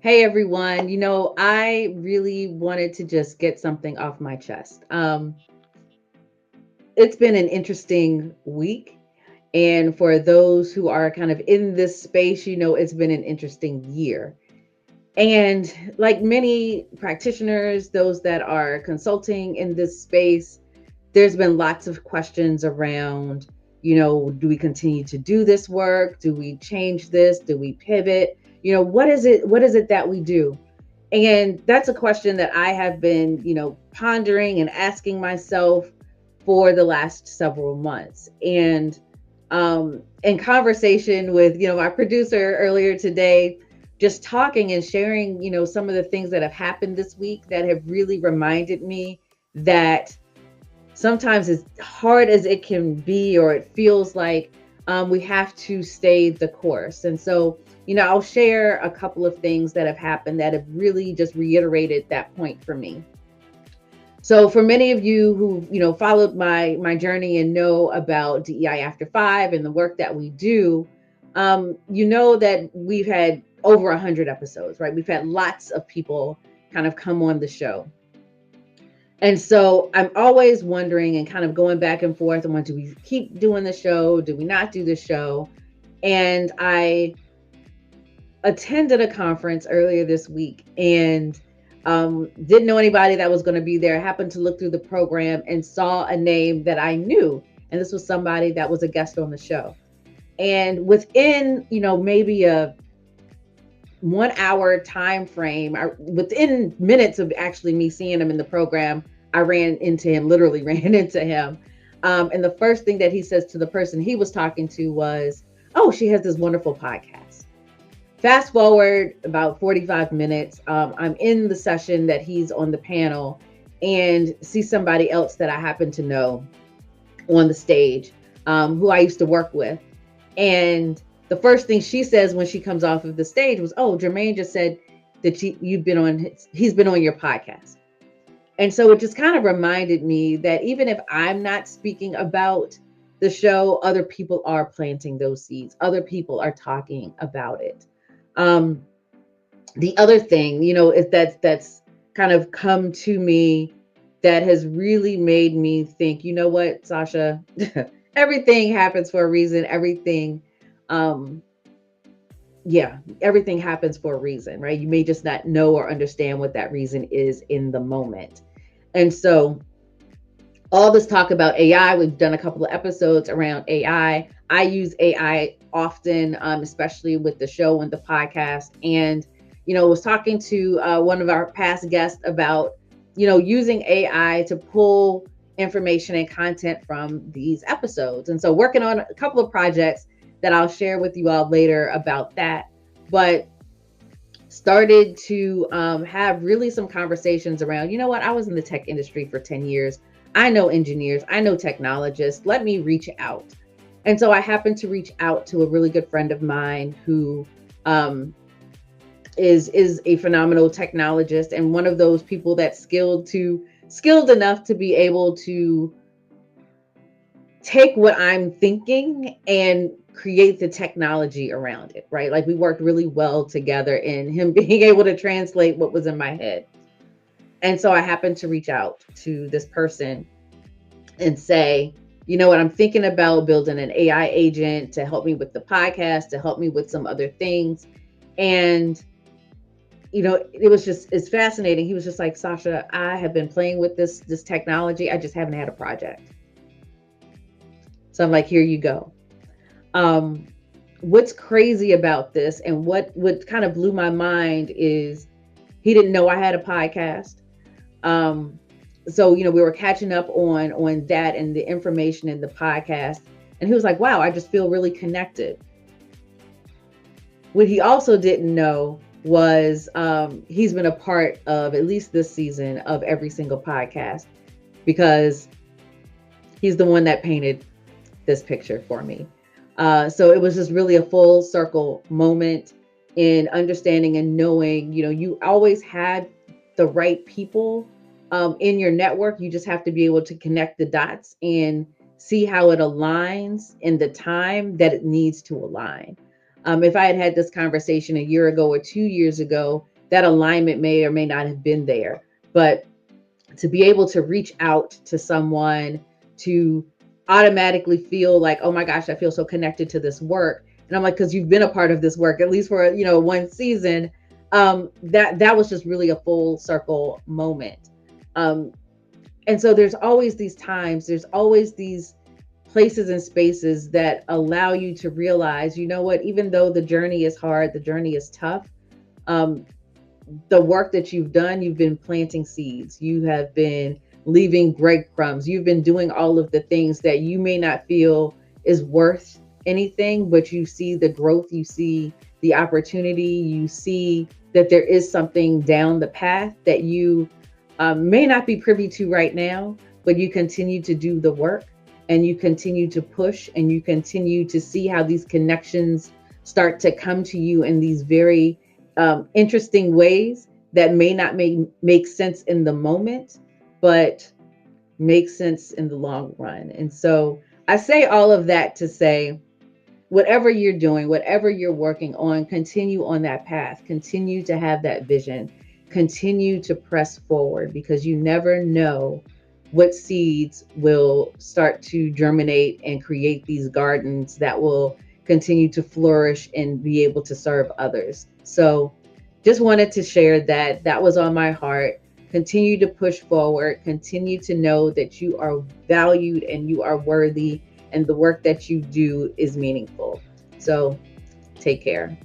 Hey everyone, I really wanted to just get something off my chest. It's been an interesting week. And for those who are kind of in this space, it's been an interesting year. And like many practitioners, those that are consulting in this space, there's been lots of questions around, do we continue to do this work? Do we change this? Do we pivot? What is it that we do? And that's a question that I have been, pondering and asking myself for the last several months. And in conversation with, my producer earlier today, just talking and sharing, some of the things that have happened this week that have really reminded me that sometimes as hard as it can be, or it feels like, we have to stay the course. And so, I'll share a couple of things that have happened that have really just reiterated that point for me. So for many of you who, followed my journey and know about DEI After Five and the work that we do, you know that we've had over 100 episodes, right? We've had lots of people kind of come on the show. And so I'm always wondering and kind of going back and forth on, do we keep doing the show? Do we not do the show? And I attended a conference earlier this week and didn't know anybody that was going to be there. I happened to look through the program and saw a name that I knew. And this was somebody that was a guest on the show. And within, maybe a 1 hour time frame, within minutes of actually me seeing him in the program, I ran into him, literally ran into him. And the first thing that he says to the person he was talking to was, "Oh, she has this wonderful podcast." Fast forward about 45 minutes, I'm in the session that he's on the panel and see somebody else that I happen to know on the stage, who I used to work with. And the first thing she says when she comes off of the stage was, "Oh, Jermaine just said that he's been on your podcast." And so it just kind of reminded me that even if I'm not speaking about the show, other people are planting those seeds. Other people are talking about it. Um, the other thing, is that's kind of come to me that has really made me think, you know what, Sasha, everything happens for a reason. Um, everything happens for a reason, right? You may just not know or understand what that reason is in the moment. And so all this talk about AI, we've done a couple of episodes around AI. I use AI often, especially with the show and the podcast. And, was talking to one of our past guests about, using AI to pull information and content from these episodes. And so working on a couple of projects that I'll share with you all later about that. But started to have really some conversations around, you know what, I was in the tech industry for 10 years. I know engineers, I know technologists. Let me reach out. And so I happened to reach out to a really good friend of mine who is a phenomenal technologist and one of those people that's skilled enough to be able to take what I'm thinking and create the technology around it, right? Like we worked really well together in him being able to translate what was in my head. And so I happened to reach out to this person and say, you know what, I'm thinking about building an AI agent to help me with the podcast, to help me with some other things. And, it was just, it's fascinating. He was just like, "Sasha, I have been playing with this technology. I just haven't had a project." So I'm like, here you go. Um, what's crazy about this and what kind of blew my mind is he didn't know I had a podcast. So we were catching up on that and the information in the podcast, and he was like, "Wow, I just feel really connected." What he also didn't know was he's been a part of at least this season of every single podcast because he's the one that painted this picture for me. So it was just really a full circle moment in understanding and knowing, you always had the right people in your network. You just have to be able to connect the dots and see how it aligns in the time that it needs to align. If I had had this conversation a year ago or 2 years ago, that alignment may or may not have been there. But to be able to reach out to someone, to automatically feel like, oh my gosh, I feel so connected to this work. And I'm like, because you've been a part of this work, at least for, one season. That was just really a full circle moment. Um, and so there's always these times, there's always these places and spaces that allow you to realize, you know what, even though the journey is hard, the journey is tough, um, the work that you've done, you've been planting seeds, you have been leaving breadcrumbs, you've been doing all of the things that you may not feel is worth anything, but you see the growth, you see the opportunity, you see that there is something down the path that you may not be privy to right now, but you continue to do the work and you continue to push and you continue to see how these connections start to come to you in these very interesting ways that may not make sense in the moment, but make sense in the long run. And so I say all of that to say, whatever you're doing, whatever you're working on, continue on that path, continue to have that vision, continue to press forward, because you never know what seeds will start to germinate and create these gardens that will continue to flourish and be able to serve others. So just wanted to share that. That was on my heart. Continue to push forward, continue to know that you are valued and you are worthy, and the work that you do is meaningful. So take care.